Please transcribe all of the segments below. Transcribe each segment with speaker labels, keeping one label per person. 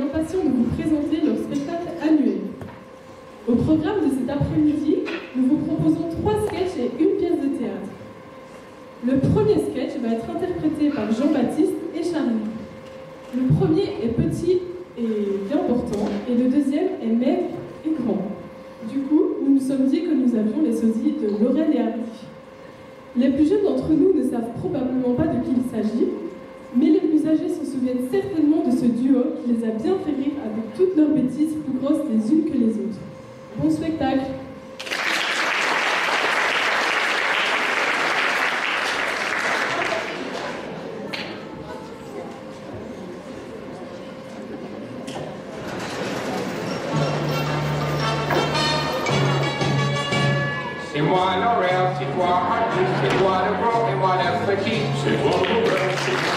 Speaker 1: impatients de vous présenter leur spectacle annuel. Au programme de cet après-midi, nous vous proposons 3 sketchs et une pièce de théâtre. Le premier sketch va être interprété par Jean-Baptiste et Charlie. Le premier est petit et bien portant, et le deuxième est maigre et grand. Du coup, nous nous sommes dit que nous avions les sosies de Laurel et Hardy. Les plus jeunes d'entre nous ne savent probablement pas de qui il s'agit, mais les plus âgés se souviennent certainement de ce duo qui les a bien fait rire avec toutes leurs bêtises plus grosses les unes que les autres. Bon spectacle!
Speaker 2: C'est moi Laurel, c'est toi Hardy, c'est toi le gros et moi le petit. C'est moi Laurel, c'est moi.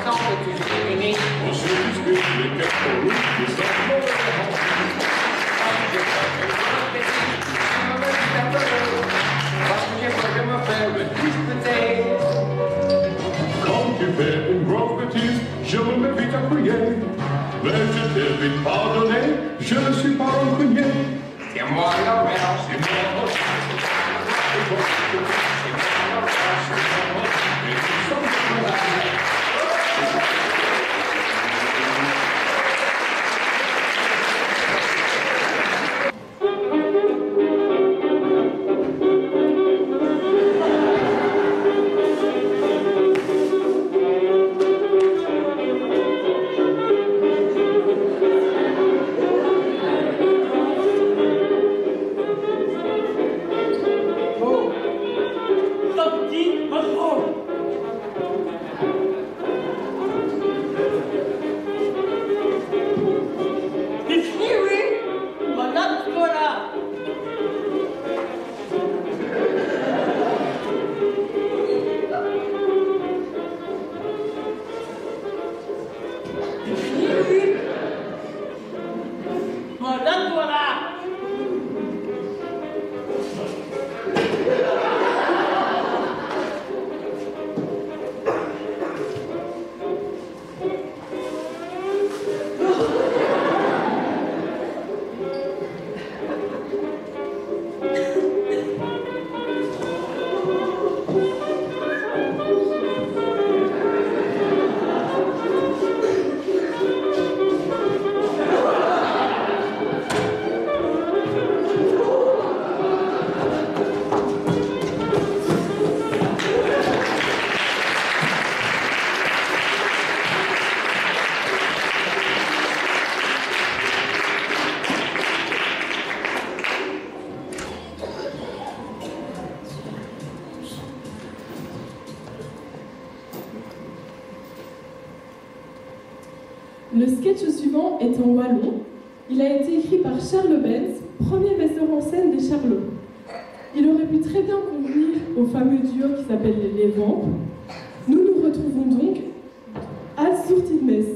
Speaker 2: Ensemble, tous unis. On se dispute les quatre pour nous, les sentiments de la parce que j'ai pas de me faire me disputer.
Speaker 3: Quand tu fais une grosse bêtise, je me mets vite à crier. Mais je t'ai vite pardonné, je ne suis pas rancunier.
Speaker 2: C'est moi Laurel, c'est moi.
Speaker 1: Le sketch suivant est en wallon. Il a été écrit par Charles Benz, premier metteur en scène des Charlots. Il aurait pu très bien convenir au fameux duo qui s'appelle les Vampes. Nous nous retrouvons donc à Sortie de Metz.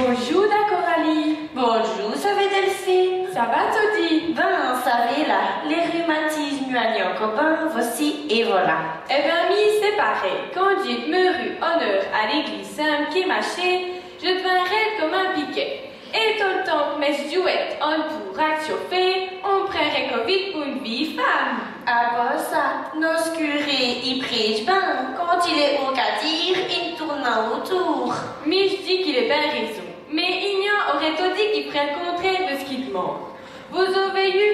Speaker 4: Bonjour Coralie.
Speaker 5: Bonjour, ça va Delphine.
Speaker 4: Ça va Todi?
Speaker 5: Ben, ça va là, les rhumatismes m'ont encore ben, voici et voilà.
Speaker 4: Eh bien, mi, c'est pareil. Quand je me rue honneur à l'église Saint-Qui-Maché, je deviendrai comme un piquet. Et tout le temps que mes jouettes en pour à chauffer, on prendrait Covid pour une vie femme.
Speaker 5: Ah bah ça, nos curés, ils prêchent ben, quand il est au dire, il tourne autour.
Speaker 4: Mais je dis qu'il est bien raison. Mais Ignan aurait tout dit qu'il ferait le contraire de ce qu'il demande. Vous avez eu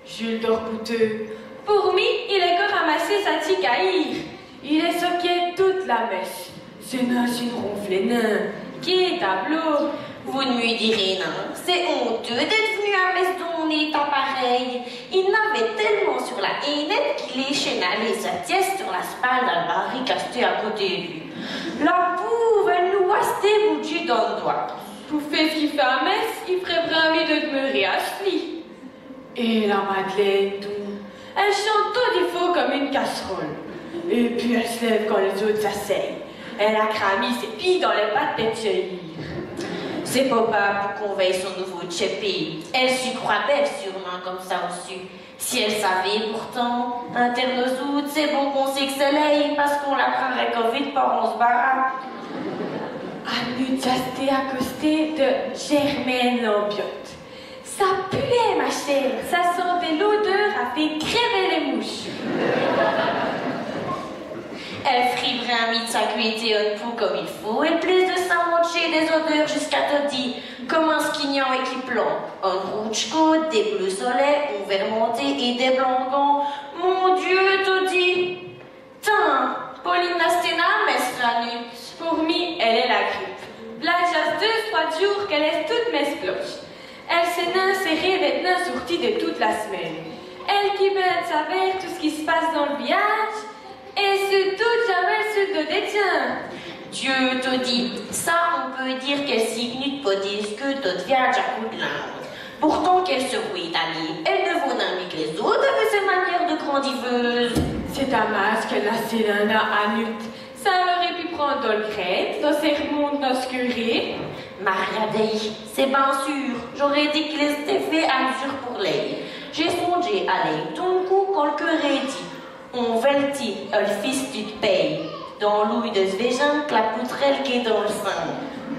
Speaker 4: Jules d'Orbouteux. Pour lui, il est encore ramassé sa tique à ire. Il est soqué toute la mèche. C'est nain, c'est une ronflée nain. Qui est tableau?
Speaker 5: Vous ne lui direz non, c'est honteux d'être venu à Mesdon ton état pareil. Il n'avait tellement sur la hainette qu'il échenallait sa tieste sur la spade d'Albari casté à côté de lui. La pauvre, elle nous wastait bougie dans le doigt.
Speaker 4: Pour faire ce qu'il fait à messe, il ferait bien mieux de demeurer à Chely. Et la Madeleine, tout. Elle chante tout des faux comme une casserole. Et puis elle se lève quand les autres s'asseyent. Elle a cramé ses pieds dans les pattes des vieillir.
Speaker 5: C'est pas pour qu'on veille son nouveau tchépé. Elle s'y croit belle sûrement comme ça au-dessus. Si elle savait pourtant, internaute, c'est bon qu'on sait que c'est l'ail parce qu'on la prendrait comme vite par on se barra.
Speaker 4: Anne Jasté accosté de Germaine Lambiotte. Ça puait, ma chère. Ça sentait l'odeur a fait crever les mouches.
Speaker 5: Elle friperait un mythe sa cuité haute pou comme il faut, et plus de ça mocher des odeurs jusqu'à te dire comme un skignan et qui plombe. Un rouge côte, des bleus soleils, un vert monté et des blancs gants. Mon Dieu, te dit. Tiens, Pauline Nastena, mestra nu.
Speaker 4: Pour moi, elle est la grippe. Là, juste 2-3 jours qu'elle est toute mes cloches. Elle s'est insérée maintenant sortie de toute la semaine. Elle qui veut savoir tout ce qui se passe dans le village. Et surtout jamais sur le détient.
Speaker 5: Dieu te dit, ça on peut dire qu'elle signe pas dire que d'autres villages à coup de langue. Pourtant qu'elle se rouille d'aller, elle ne vaut n'ami que les autres avec ses manières de grandiveuse.
Speaker 4: C'est un masque qu'elle a Célina à Nut. Ça aurait pu prendre dans le grec, dans ses remontes dans ce curé.
Speaker 5: Maria Dei, c'est bien sûr, j'aurais dit qu'il était fait à mesure pour l'ail. J'ai songé à l'ail, ton coup quand le curé dit. On velti le fils du paye, dans l'ouïe de Svégin, la poutrelle qui est dans le sein.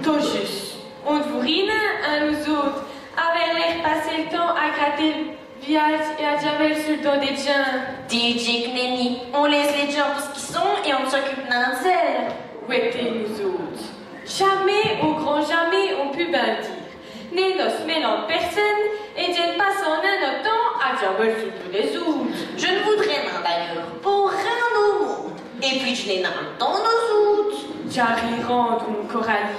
Speaker 4: Tout juste. On vous rine, un nous autres, avait l'air passer le temps à gratter le village et à jamais sur le dos des gens.
Speaker 5: DJ Kneni, on laisse les gens pour ce qu'ils sont et on s'occupe d'un zèle.
Speaker 4: Où étaient nous autres? Jamais, au grand jamais, on put bien dire. Né nos mêlant personne et Dieu passe en un temps à jamais sur tous les autres.
Speaker 5: Je ne voudrais pas d'ailleurs, pour rien au monde. Et puis je n'ai pas le temps nos autres.
Speaker 4: J'arrive rendre mon Coralie.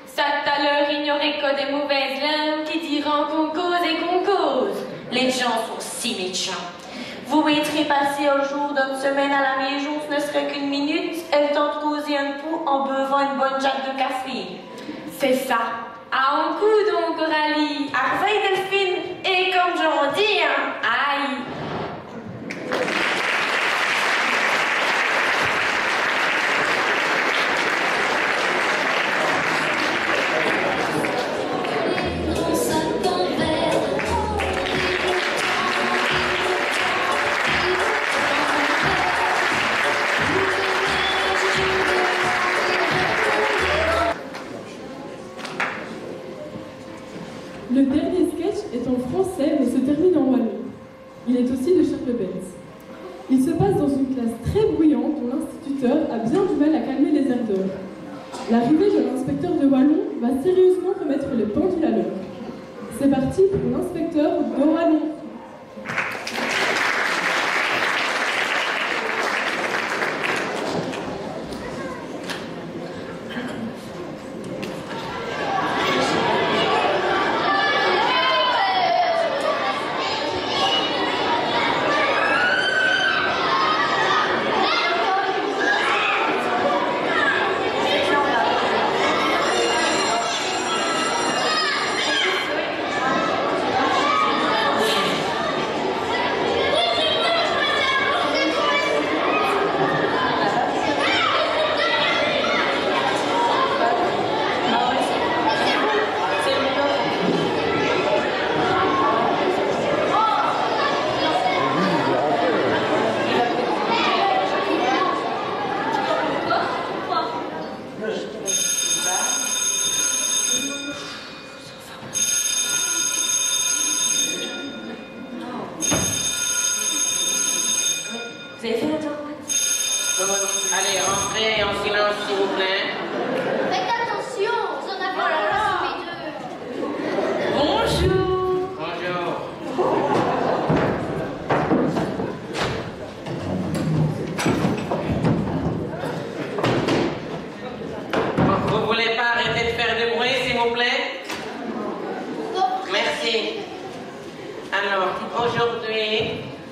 Speaker 4: Ça tout à l'heure ignorait que des mauvaises langues qui diront qu'on cause et qu'on cause.
Speaker 5: Les gens sont si méchants. Vous mettrez passer un jour d'une semaine à la maison, ce ne serait qu'une minute, elle tente de causer un coup en buvant une bonne jatte de café.
Speaker 4: C'est ça. À un coup donc, Coralie.
Speaker 5: À reveille Delphine, et comme j'en dis, hein,
Speaker 4: Aïe.
Speaker 1: Le dernier sketch est en français mais se termine en wallon. Il est aussi de Charles-Benz. Il se passe dans une classe très bruyante dont l'instituteur a bien du mal à calmer les ardeurs. L'arrivée de l'inspecteur de wallon va sérieusement remettre les pendules à l'heure. C'est parti pour l'inspecteur de wallon.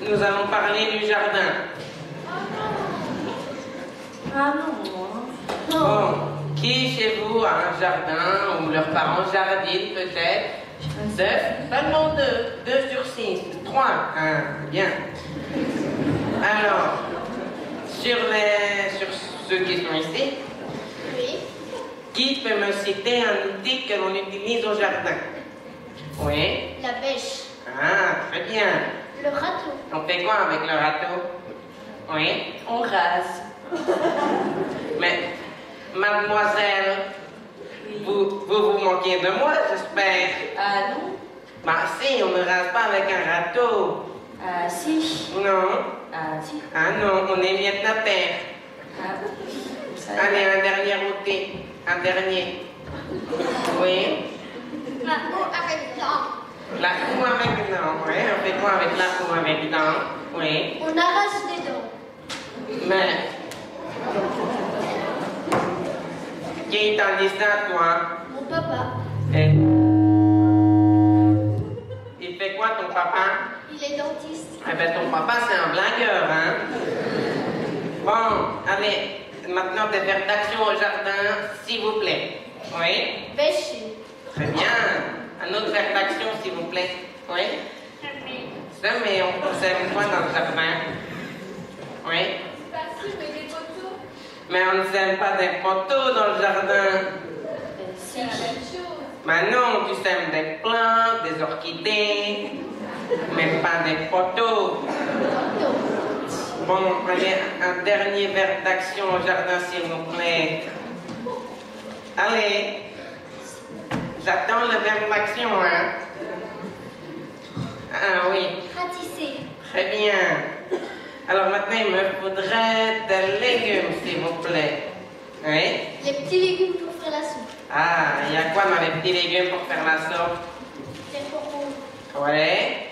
Speaker 6: nous allons parler du jardin.
Speaker 5: Ah non.
Speaker 6: Bon, qui chez vous a un jardin ou leurs parents jardinent peut-être? 2, seulement 2 sur 6, 3, bien. Alors, sur ceux qui sont ici,
Speaker 7: Oui.
Speaker 6: qui peut me citer un outil que l'on utilise au jardin? Oui.
Speaker 7: La bêche.
Speaker 6: Ah, très bien.
Speaker 7: Le râteau.
Speaker 6: On fait quoi avec le râteau? Oui.
Speaker 5: On rase.
Speaker 6: Mais, mademoiselle, vous manquez de moi, j'espère.
Speaker 5: Ah non?
Speaker 6: Bah si, on ne rase pas avec un râteau.
Speaker 5: Ah si.
Speaker 6: Non.
Speaker 5: Ah si.
Speaker 6: Ah non, on est miette la terre.
Speaker 5: Ah ça
Speaker 6: Allez, un dernier outil. Un dernier. Oui.
Speaker 7: La roue avec dents.
Speaker 6: La roue avec dents. Oui, on fait quoi avec la roue avec dents? Oui.
Speaker 7: On arrache les dents.
Speaker 6: Mais... Qui t'en dit ça, toi?
Speaker 7: Mon papa,
Speaker 6: Et... Il fait quoi, ton papa?
Speaker 7: il est dentiste.
Speaker 6: Eh ben, ton papa, c'est un blagueur, hein? Bon, allez, maintenant des verbes d'action au jardin, s'il vous plaît. Oui?
Speaker 7: Bêcher.
Speaker 6: Très bien. Un autre verbe d'action, s'il vous plaît. Oui? Semer, on sème quoi dans le jardin? Oui? Mais on ne sème pas des poteaux dans le jardin.
Speaker 5: Si.
Speaker 6: Mais non, tu sèmes des plantes, des orchidées, mais pas des poteaux. Bon, allez, un dernier verbe d'action au jardin, s'il vous plaît. Allez. J'attends le verbe d'action, hein. Ah oui,
Speaker 7: Ratisser.
Speaker 6: très bien. Alors maintenant, il me faudrait des légumes, s'il vous plaît. Oui?
Speaker 7: Les petits légumes pour faire la soupe.
Speaker 6: Ah, il y a quoi dans les petits légumes pour faire la soupe?
Speaker 7: Les poireaux.
Speaker 6: Ouais.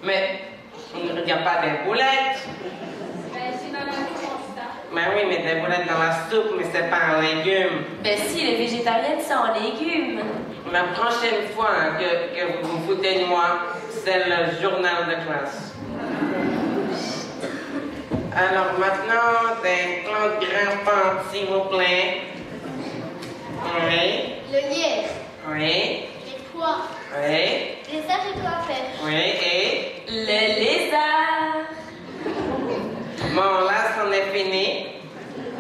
Speaker 6: Mais il n'y a pas des boulettes. Mais oui, mais des boulettes dans la soupe, mais c'est pas un légume.
Speaker 5: Ben si, les végétariennes, c'est en légumes.
Speaker 6: La prochaine fois que vous vous foutez de moi, c'est le journal de classe. Alors maintenant, des plantes grimpantes, s'il vous plaît. Oui.
Speaker 7: Le lierre.
Speaker 6: Oui.
Speaker 7: Les pois.
Speaker 6: Oui.
Speaker 7: Les haricots à faire.
Speaker 6: Oui. Et...
Speaker 5: Le lézard.
Speaker 6: Bon, là, c'en est fini.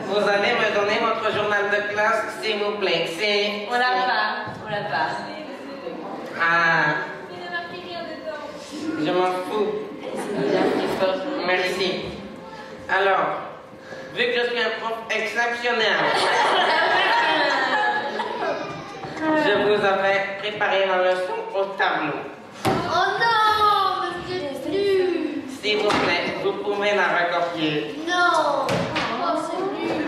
Speaker 6: Vous allez me donner votre journal de classe, s'il vous plaît. C'est...
Speaker 5: On l'a pas. On l'a pas.
Speaker 6: Ah. Je m'en fous.
Speaker 5: C'est déjà plus fort.
Speaker 6: Merci. Alors, vu que je suis un prof exceptionnel, je vous avais préparé la leçon au tableau.
Speaker 7: Oh non, mais c'est nul.
Speaker 6: S'il vous plaît, vous pouvez la recopier.
Speaker 7: Non. Oh, c'est nul.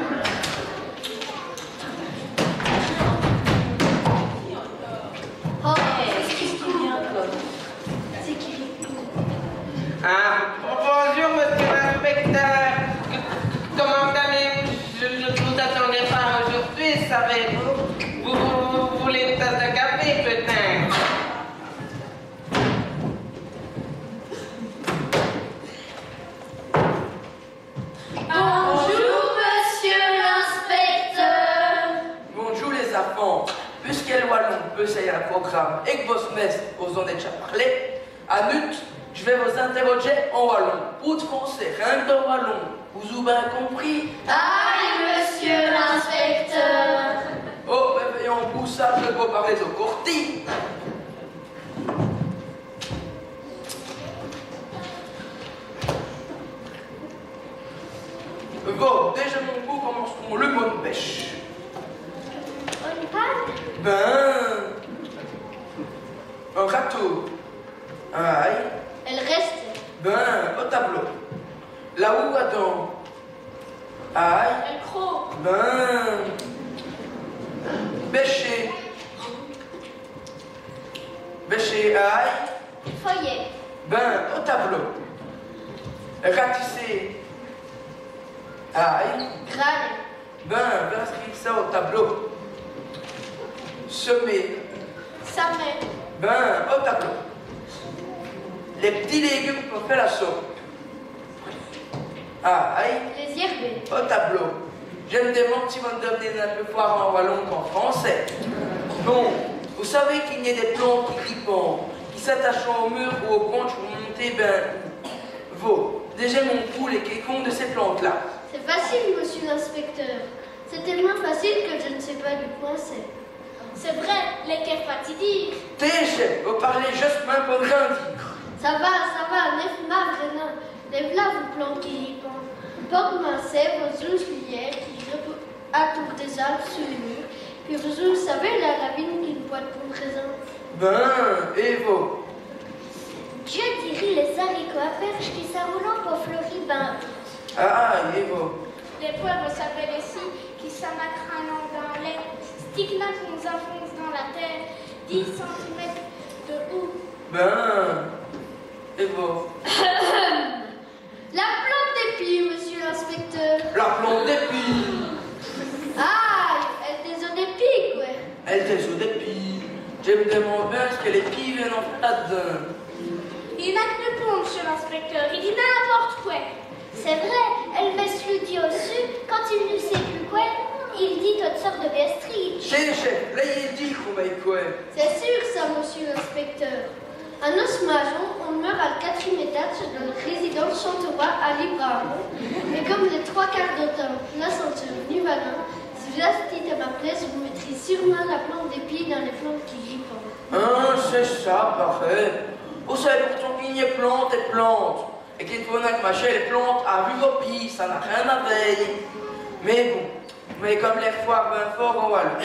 Speaker 7: Oh,
Speaker 5: Qu'est-ce qui vient encore?
Speaker 7: c'est qui?
Speaker 6: Ah, bonjour, monsieur l'inspecteur. Comment allez-vous? Je ne vous attendais pas aujourd'hui, savez-vous? Vous voulez une tasse de café, peut-être?
Speaker 7: Bonjour, monsieur l'inspecteur.
Speaker 8: Bonjour les enfants, puisque le wallon peut essayer un programme et que vos semestres vous en avez déjà parlé, à Nut, je vais vous interroger en wallon. Ou de français, rien que de wallon. Vous avez bien compris?
Speaker 7: Aïe, monsieur l'inspecteur.
Speaker 8: Oh, ben voyons, vous ça, je vais vous parler de Corti. Bon, déjà mon cours commenceront le mot de pêche.
Speaker 7: On parle?
Speaker 8: Ben, un râteau, un ail,
Speaker 7: Elle reste.
Speaker 8: ben, au tableau. Là-haut, attends, ail,
Speaker 7: Elle croc.
Speaker 8: ben, bêcher, bêcher, ail,
Speaker 7: Foyer.
Speaker 8: ben, au tableau. Ratisser, ail,
Speaker 7: Grâne.
Speaker 8: ben, inscrire ça au tableau. Semer,
Speaker 7: Sa main.
Speaker 8: ben, au tableau. les petits légumes qu'on fait la soupe. Ah, aïe.
Speaker 7: Les herbes.
Speaker 8: Au tableau. Je me demande si vous devenez un peu foire en wallon qu'en français. Bon, vous savez qu'il y a des plantes qui grimpent, qui s'attachent au mur ou aux branches pour monter, vos. Déjà mon poule est quelconque de ces plantes-là.
Speaker 7: C'est facile, monsieur l'inspecteur. C'est tellement facile que je ne sais pas du point c'est. C'est vrai, les quais fatidiques.
Speaker 8: Chef, vous parlez juste même pour rien dire.
Speaker 7: Ça va, neuf ma vrenin. Les là vous plantes qui répandent. Porte mincet, vos ouvrières qui attournent des arbres sur les murs. Puis vous savez la ravine qui nous boite pour présent.
Speaker 8: Et vous?
Speaker 7: Je dirais les haricots à perche qui s'enroulent pour floribin.
Speaker 8: Et vous?
Speaker 7: Les poivres s'appellent aussi qui s'amacranent dans l'air. Stigna qui nous enfonce dans la terre. 10 cm de haut.
Speaker 8: Et vous?
Speaker 7: La plante d'épi, monsieur l'inspecteur.
Speaker 8: La plante d'épi.
Speaker 7: Elle des eaux d'épi, quoi.
Speaker 8: Elle des eaux d'épi. Je me demande bien ce que les pies viennent en faire là-dedans.
Speaker 7: Il n'a que le pont, monsieur l'inspecteur. Il dit n'importe quoi. C'est vrai, elle met le dit au-dessus. Quand il ne sait plus quoi, il dit toutes sortes de bestiailles.
Speaker 8: Chef, là il dit qu'on va y quoi.
Speaker 7: C'est sûr ça, monsieur l'inspecteur. À Nosmajon, on meurt à le 4e étage de la résidence Chanteroy à Libramont. Mais comme les 3 quarts d'automne, l'ascenseur Nuvalin, si vous assistez à ma place, vous mettrez sûrement la plante d'épi dans les plantes qui grimpent.
Speaker 8: C'est ça, parfait. Vous savez pourtant qu'il y a plantes et plantes. Et qu'il faut que machin les plantes à vue au pied, ça n'a rien à veiller. Mais bon, comme les foires bien fort en wallon,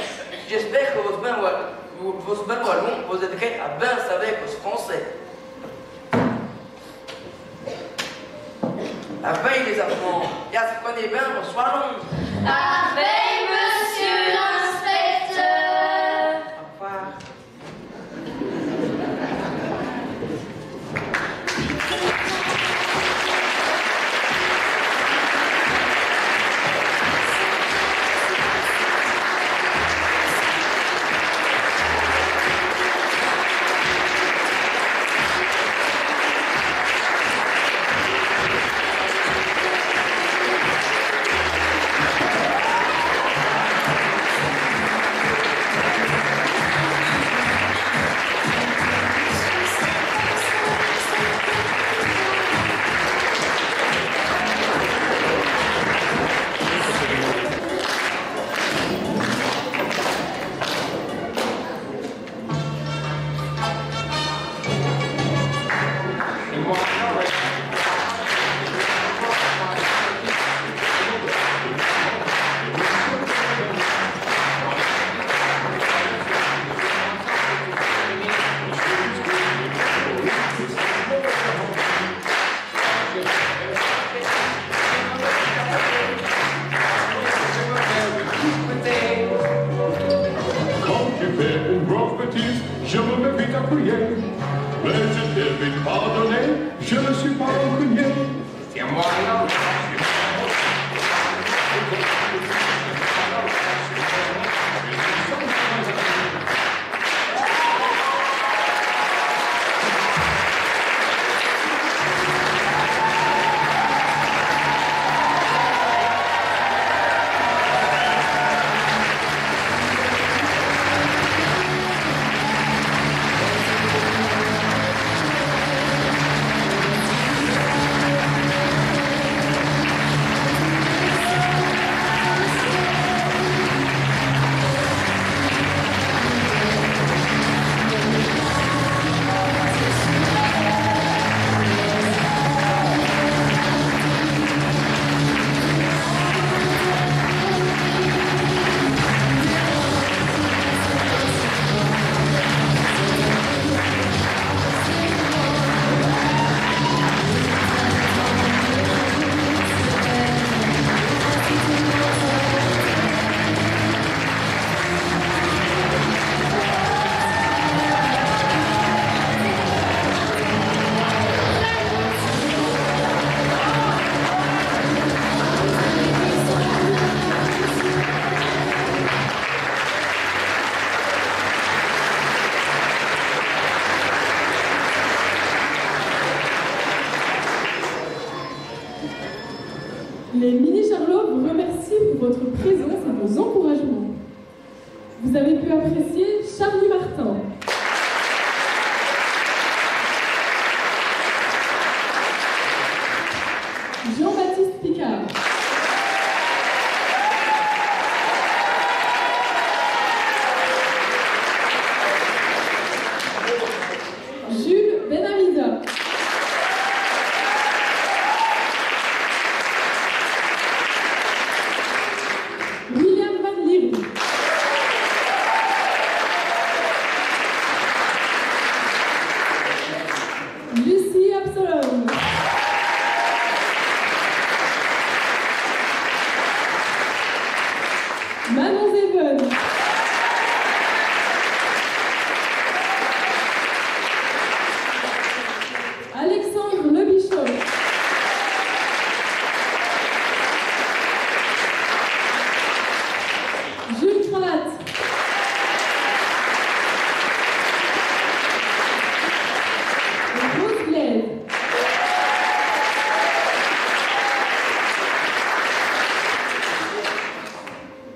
Speaker 8: j'espère que vos bains wallons, vous aiderez à bien savoir vos français. La veille les enfants, et à ce qu'on est bien, vos wallons.
Speaker 7: À veille, monsieur l'inspecteur.
Speaker 8: Au revoir.
Speaker 3: Je me mets vite à prier, mais je t'ai vite pardonné, je ne suis pas rancunier.
Speaker 2: Tiens-moi là.
Speaker 1: Vous avez pu apprécier Charlie Martin. Jean-Baptiste Picard. Jules Benamida. William Van Leeuwen. Lucie Absalom. Manon Zevon. Alexandre Lebichot. Jules Cravate. Rose Blaise.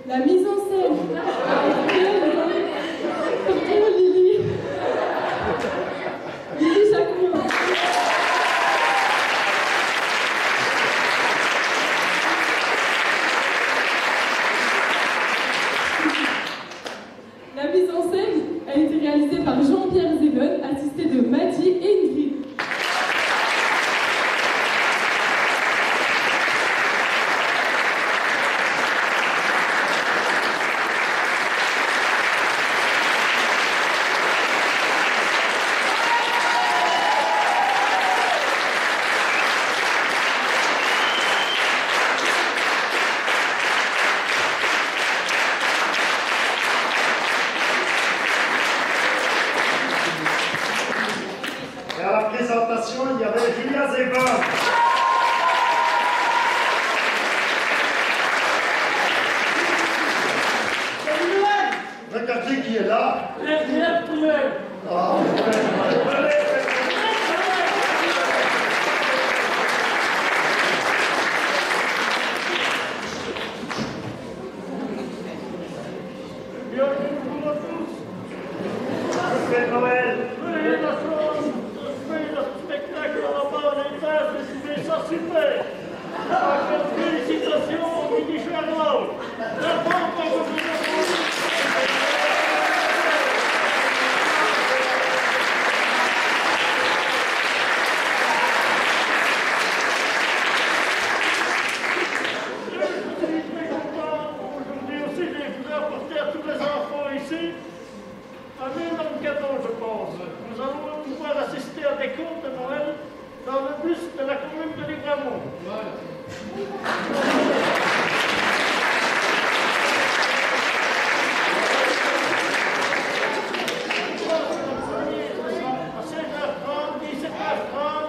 Speaker 1: La mise en scène. Pour Lily. Lily Jacquemont. La mise en scène a été réalisée par Jean-Pierre Zevon, assisté de Maddy et Ingrid.
Speaker 9: Et à la présentation, il y avait Julia Zevon. Regardez qui est là. Ah, Joyeux Noël.
Speaker 10: Super! Félicitations, Didier Charlot! Aujourd'hui aussi, je voudrais apporter à tous les enfants ici un énorme cadeau, je pense. Nous allons pouvoir assister à des contes de Noël dans le bus de la commune de Libramont. À 16h30, 17h30,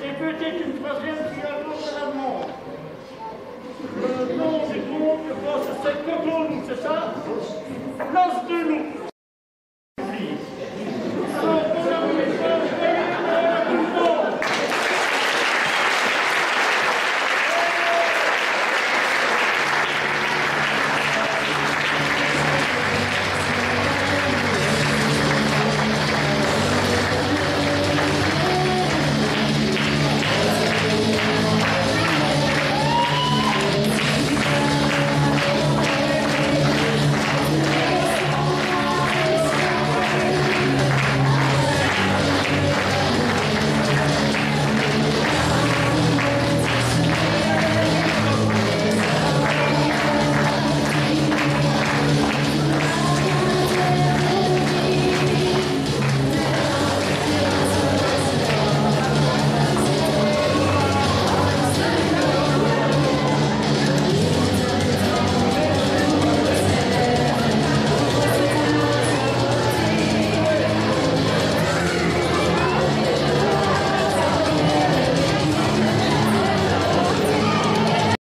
Speaker 10: et peut-être une troisième qui avance de la mort. Le nom du groupe, je pense que c'est Cocoon, c'est ça? Place 2.